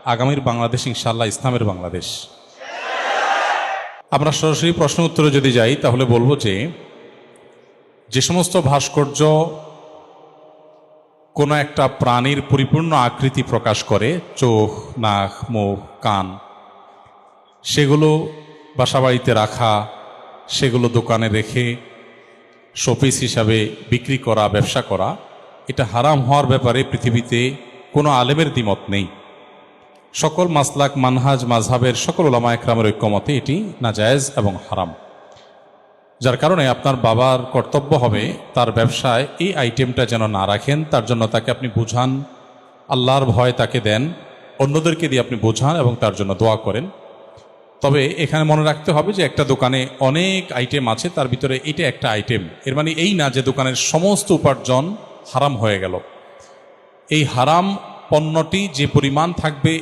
আগামীর বাংলাদেশ ইনশাআল্লাহ ইসলামের বাংলাদেশ। আমরা সরাসরি প্রশ্ন উত্তরে যদি যাই তাহলে বলবো যে সমস্ত ভাস্কর্য কোনো একটা প্রাণীর পরিপূর্ণ আকৃতি প্রকাশ করে, চোখ, নাক, মুখ, কান, সেগুলো বাসাবাড়িতে রাখা, সেগুলো দোকানে রেখে শোপিস হিসাবে বিক্রি করা, ব্যবসা করা, এটা হারাম হওয়ার ব্যাপারে পৃথিবীতে কোনো আলেমের দ্বিমত নেই। সকল মাসলাক, মানহাজ, মাযহাবের সকল উলামা একরামের ঐক্যমতে এটি নাজায়েজ এবং হারাম। যার কারণে আপনার বাবার কর্তব্য হবে তার ব্যবসায় এই আইটেমটা যেন না রাখেন। তার জন্য তাকে আপনি বুঝান, আল্লাহর ভয় তাকে দেন, অন্যদেরকে দিয়ে আপনি বোঝান এবং তার জন্য দোয়া করেন। তবে এখানে মনে রাখতে হবে যে একটা দোকানে অনেক আইটেম আছে, তার ভিতরে এটা একটা আইটেম। এর মানে এই না যে দোকানের সমস্ত উপার্জন হারাম হয়ে গেল। এই হারাম পণ্যটি যে পরিমাণ থাকবে